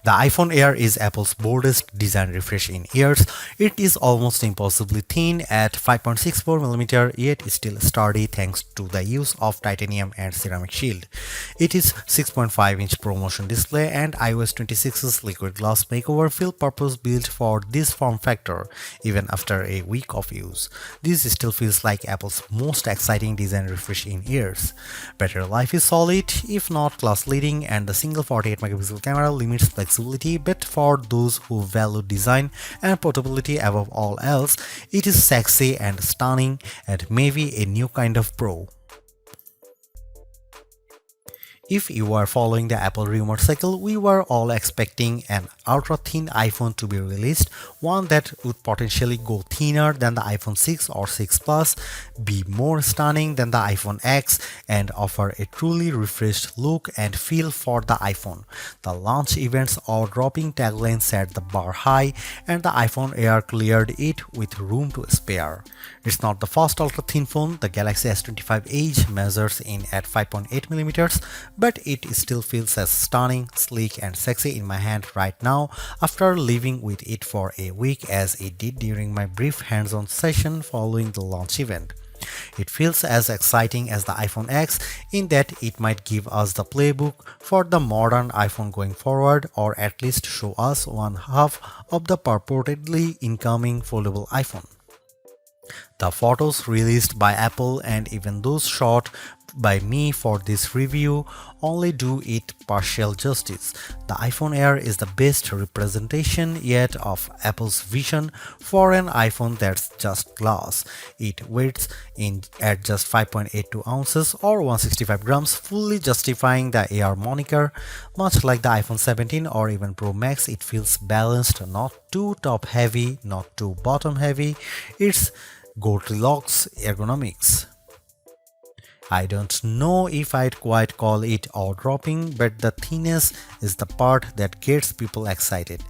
The iPhone Air is Apple's boldest design refresh in years. It is almost impossibly thin at 5.64mm, yet still sturdy thanks to the use of titanium and ceramic shield. It is 6.5-inch ProMotion display and iOS 26's liquid glass makeover feel purpose-built for this form factor, even after a week of use. This still feels like Apple's most exciting design refresh in years. Battery life is solid, if not class-leading, and the single 48-megapixel camera limits flexibility, but for those who value design and portability above all else, it is sexy and stunning and maybe a new kind of pro. If you are following the Apple rumor cycle, we were all expecting an ultra-thin iPhone to be released, one that would potentially go thinner than the iPhone 6 or 6 Plus, be more stunning than the iPhone X, and offer a truly refreshed look and feel for the iPhone. The launch event's awe-dropping tagline set the bar high, and the iPhone Air cleared it with room to spare. It's not the first ultra-thin phone. The Galaxy S25 Edge measures in at 5.8mm, but it still feels as stunning, sleek, and sexy in my hand right now after living with it for a week as it did during my brief hands-on session following the launch event. It feels as exciting as the iPhone X in that it might give us the playbook for the modern iPhone going forward, or at least show us one half of the purportedly incoming foldable iPhone. The photos released by Apple and even those shot by me for this review only do it partial justice. The iPhone Air is the best representation yet of Apple's vision for an iPhone that's just glass. It weighs in at just 5.82 ounces or 165 grams, fully justifying the Air moniker. Much like the iPhone 17 or even Pro Max, it feels balanced, not too top heavy, not too bottom heavy. It's Goldilocks ergonomics. I don't know if I'd quite call it awe-dropping, but the thinness is the part that gets people excited.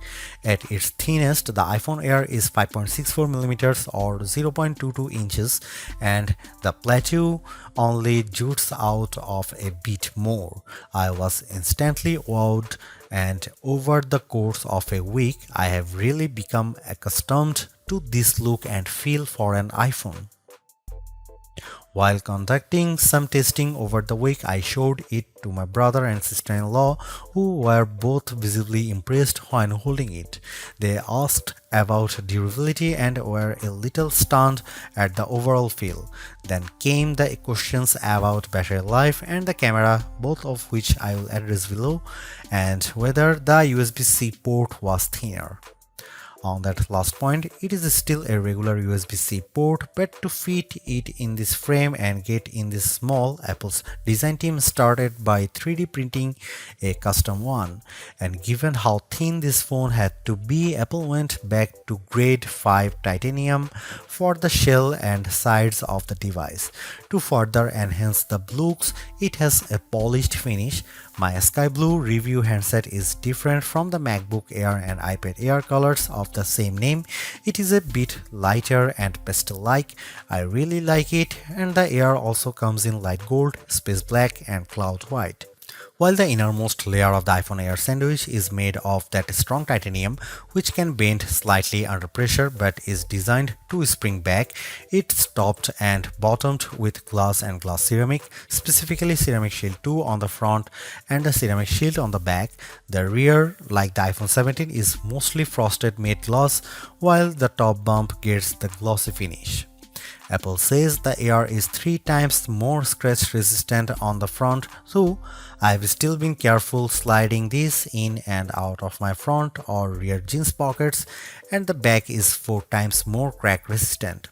At its thinnest, the iPhone Air is 5.64mm or 0.22 inches, and the plateau only jutes out of a bit more. I was instantly wowed, and over the course of a week, I have really become accustomed to this look and feel for an iPhone. While conducting some testing over the week, I showed it to my brother and sister-in-law, who were both visibly impressed when holding it. They asked about durability and were a little stunned at the overall feel. Then came the questions about battery life and the camera, both of which I will address below, and whether the USB-C port was thinner. On that last point, it is still a regular USB-C port, but to fit it in this frame and get in this small, Apple's design team started by 3D printing a custom one. And given how thin this phone had to be, Apple went back to grade 5 titanium for the shell and sides of the device. To further enhance the looks, it has a polished finish. My sky blue review handset is different from the MacBook Air and iPad Air colors of the same name. It is a bit lighter and pastel-like. I really like it, and the Air also comes in light gold, space black, and cloud white. While the innermost layer of the iPhone Air sandwich is made of that strong titanium, which can bend slightly under pressure but is designed to spring back, it's topped and bottomed with glass and glass ceramic, specifically Ceramic Shield 2 on the front and the Ceramic Shield on the back. The rear, like the iPhone 17, is mostly frosted matte glass, while the top bump gets the glossy finish. Apple says the Air is 3 times more scratch resistant on the front, so I've still been careful sliding this in and out of my front or rear jeans pockets, and the back is 4 times more crack resistant.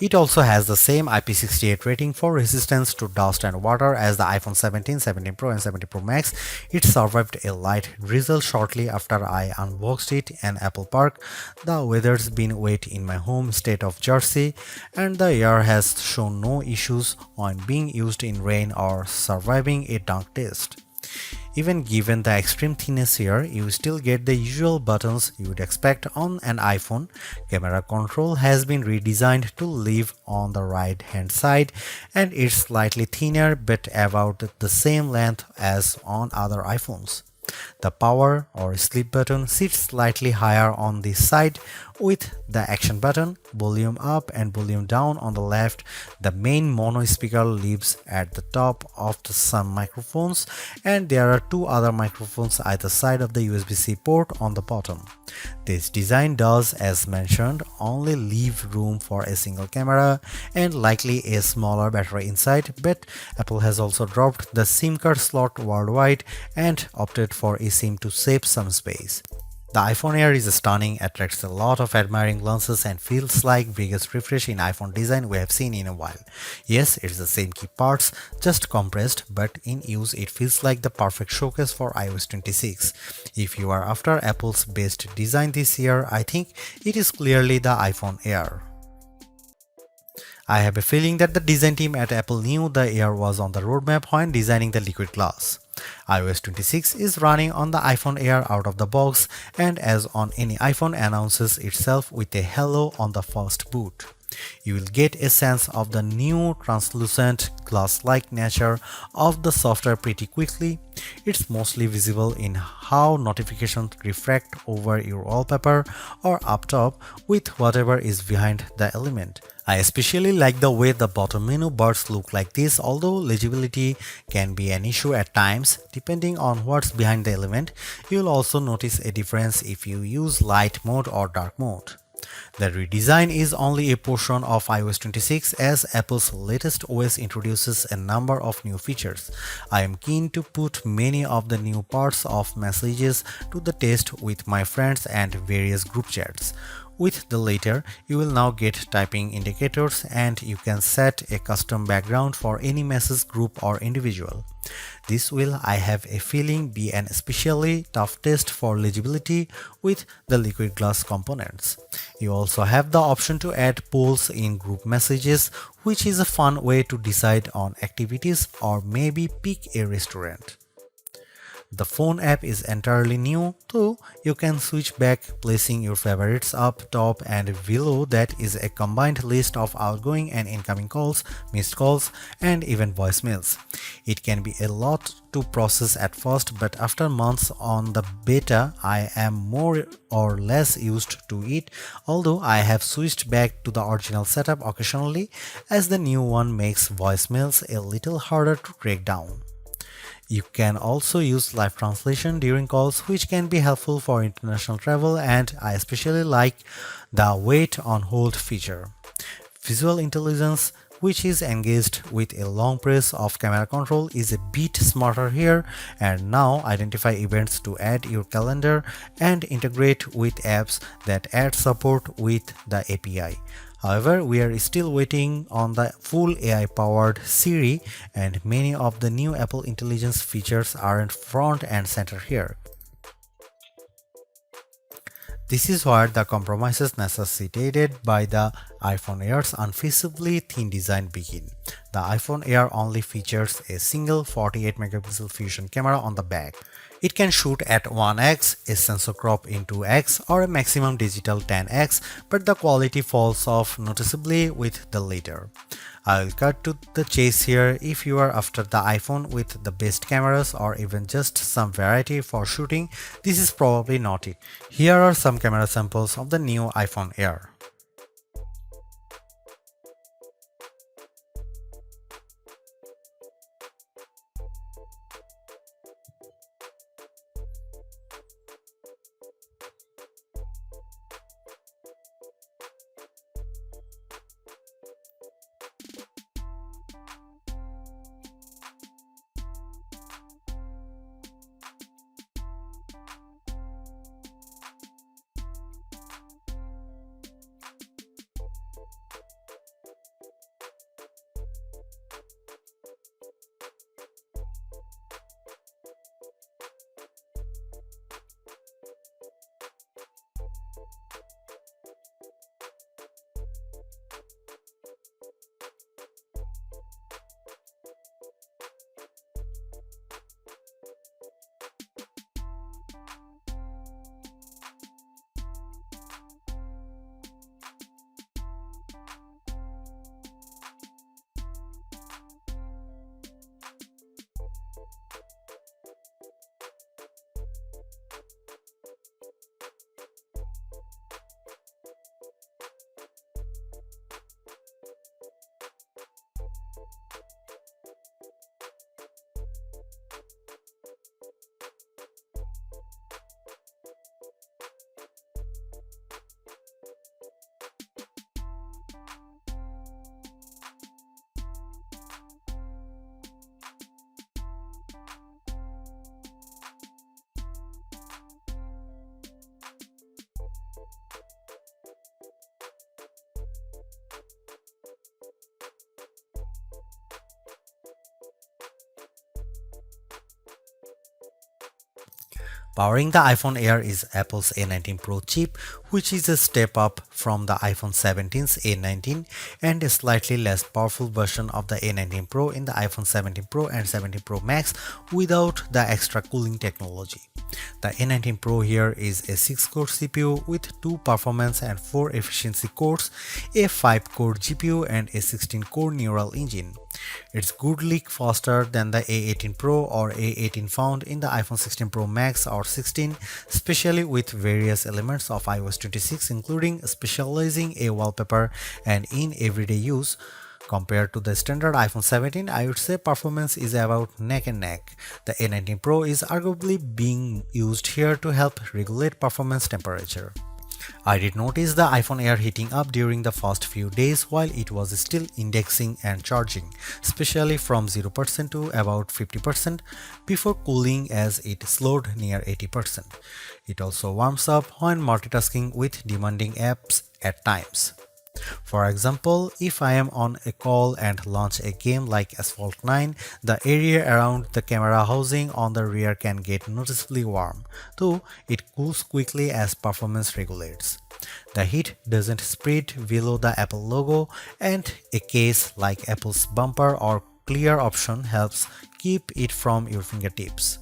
It also has the same IP68 rating for resistance to dust and water as the iPhone 17, 17 Pro and 17 Pro Max. It survived a light drizzle shortly after I unboxed it in Apple Park. The weather's been wet in my home state of Jersey, and the Air has shown no issues on being used in rain or surviving a dunk test. Even given the extreme thinness here, you still get the usual buttons you would expect on an iPhone. Camera control has been redesigned to live on the right hand side, and it's slightly thinner but about the same length as on other iPhones. The power or sleep button sits slightly higher on the side with the action button, volume up and volume down on the left. The main mono speaker lives at the top of some microphones, and there are two other microphones either side of the USB-C port on the bottom. This design does, as mentioned, only leave room for a single camera and likely a smaller battery inside, but Apple has also dropped the SIM card slot worldwide and opted for eSIM to save some space. The iPhone Air is stunning, attracts a lot of admiring glances, and feels like biggest refresh in iPhone design we have seen in a while. Yes, it's the same key parts, just compressed, but in use it feels like the perfect showcase for iOS 26. If you are after Apple's best design this year, I think it is clearly the iPhone Air. I have a feeling that the design team at Apple knew the Air was on the roadmap when designing the liquid glass. iOS 26 is running on the iPhone Air out of the box, and as on any iPhone, announces itself with a hello on the first boot. You will get a sense of the new translucent glass-like nature of the software pretty quickly. It's mostly visible in how notifications refract over your wallpaper or up top with whatever is behind the element. I especially like the way the bottom menu bars look like this, although legibility can be an issue at times depending on what's behind the element. You'll also notice a difference if you use light mode or dark mode. The redesign is only a portion of iOS 26 as Apple's latest OS introduces a number of new features. I am keen to put many of the new parts of messages to the test with my friends and various group chats. With the latter, you will now get typing indicators and you can set a custom background for any message group or individual. This will, I have a feeling, be an especially tough test for legibility with the liquid glass components. You also have the option to add polls in group messages, which is a fun way to decide on activities or maybe pick a restaurant. The phone app is entirely new, though you can switch back, placing your favorites up top, and below that is a combined list of outgoing and incoming calls, missed calls, and even voicemails. It can be a lot to process at first, but after months on the beta, I am more or less used to it, although I have switched back to the original setup occasionally, as the new one makes voicemails a little harder to track down. You can also use live translation during calls, which can be helpful for international travel, and I especially like the wait on hold feature. Visual intelligence, which is engaged with a long press of camera control, is a bit smarter here, and now identify events to add your calendar and integrate with apps that add support with the API. However, we are still waiting on the full AI-powered Siri, and many of the new Apple Intelligence features aren't front and center here. This is where the compromises necessitated by the iPhone Air's unfeasibly thin design begin. The iPhone Air only features a single 48-megapixel fusion camera on the back. It can shoot at 1x, a sensor crop in 2x, or a maximum digital 10x, but the quality falls off noticeably with the latter. I'll cut to the chase here. If you are after the iPhone with the best cameras or even just some variety for shooting, this is probably not it. Here are some camera samples of the new iPhone Air. Powering the iPhone Air is Apple's A19 Pro chip, which is a step up from the iPhone 17's A19 and a slightly less powerful version of the A19 Pro in the iPhone 17 Pro and 17 Pro Max without the extra cooling technology. The A19 Pro here is a 6-core CPU with 2 performance and 4 efficiency cores, a 5-core GPU and a 16-core neural engine. It's goodly faster than the A18 Pro or A18 found in the iPhone 16 Pro Max or 16, especially with various elements of iOS 26 including specializing a wallpaper and in everyday use. Compared to the standard iPhone 17, I would say performance is about neck and neck. The A19 Pro is arguably being used here to help regulate performance temperature. I did notice the iPhone Air heating up during the first few days while it was still indexing and charging, especially from 0% to about 50% before cooling as it slowed near 80%. It also warms up when multitasking with demanding apps at times. For example, if I am on a call and launch a game like Asphalt 9, the area around the camera housing on the rear can get noticeably warm, though it cools quickly as performance regulates. The heat doesn't spread below the Apple logo, and a case like Apple's bumper or clear option helps keep it from your fingertips.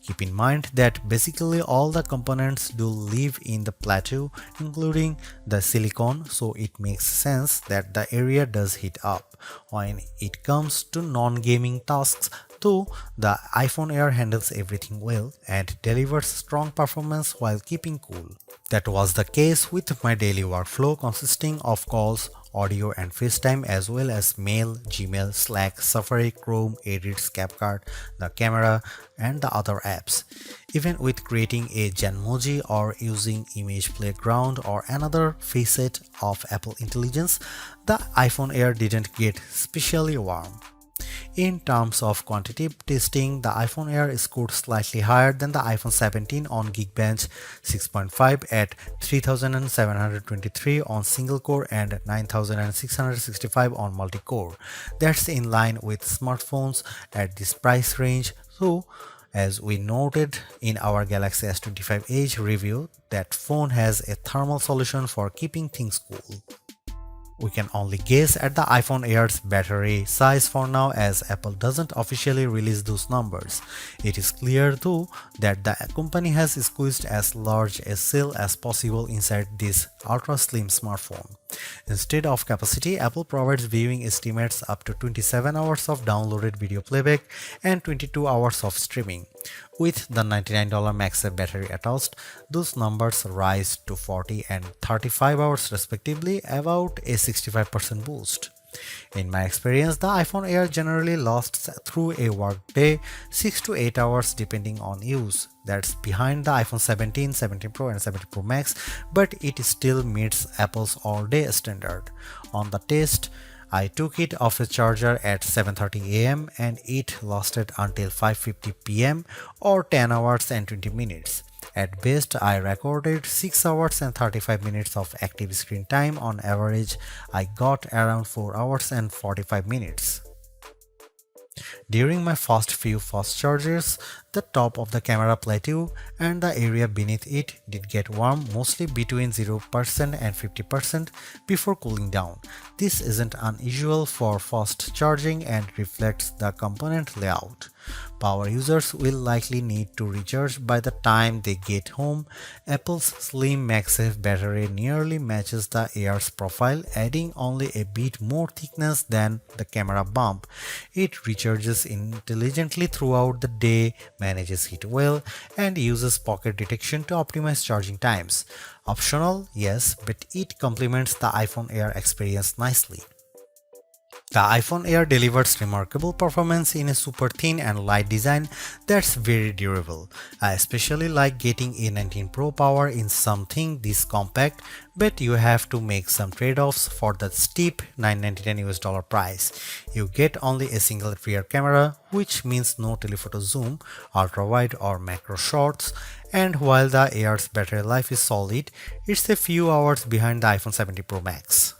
Keep in mind that basically all the components do live in the plateau, including the silicone, so it makes sense that the area does heat up. When it comes to non-gaming tasks, though, the iPhone Air handles everything well and delivers strong performance while keeping cool. That was the case with my daily workflow consisting of calls, audio and FaceTime as well as mail, Gmail, Slack, Safari, Chrome, Edits, CapCut, the camera and the other apps. Even with creating a Genmoji or using Image Playground or another facet of Apple Intelligence, the iPhone Air didn't get especially warm. In terms of quantitative testing, the iPhone Air scored slightly higher than the iPhone 17 on Geekbench 6.5 at 3723 on single-core and 9665 on multi-core. That's in line with smartphones at this price range, though as we noted in our Galaxy S25 Edge review, that phone has a thermal solution for keeping things cool. We can only guess at the iPhone Air's battery size for now as Apple doesn't officially release those numbers. It is clear though that the company has squeezed as large a cell as possible inside this ultra slim smartphone. Instead of capacity, Apple provides viewing estimates up to 27 hours of downloaded video playback and 22 hours of streaming. With the $99 MagSafe battery attached, those numbers rise to 40 and 35 hours respectively, about a 65% boost. In my experience, the iPhone Air generally lasts through a workday 6 to 8 hours depending on use. That's behind the iPhone 17, 17 Pro and 17 Pro Max, but it still meets Apple's all-day standard. On the test, I took it off a charger at 7:30 am and it lasted until 5:50 pm or 10 hours and 20 minutes. At best, I recorded 6 hours and 35 minutes of active screen time. On average, I got around 4 hours and 45 minutes. During my first few fast charges, the top of the camera plateau and the area beneath it did get warm, mostly between 0% and 50% before cooling down. This isn't unusual for fast charging and reflects the component layout. Power users will likely need to recharge by the time they get home. Apple's slim MagSafe battery nearly matches the Air's profile, adding only a bit more thickness than the camera bump. It recharges intelligently throughout the day, manages heat well, and uses pocket detection to optimize charging times. Optional, yes, but it complements the iPhone Air experience nicely. The iPhone Air delivers remarkable performance in a super thin and light design that's very durable. I especially like getting A19 Pro power in something this compact, but you have to make some trade-offs for the steep $999 price. You get only a single rear camera, which means no telephoto zoom, ultra-wide or macro shots, and while the Air's battery life is solid, it's a few hours behind the iPhone 17 Pro Max.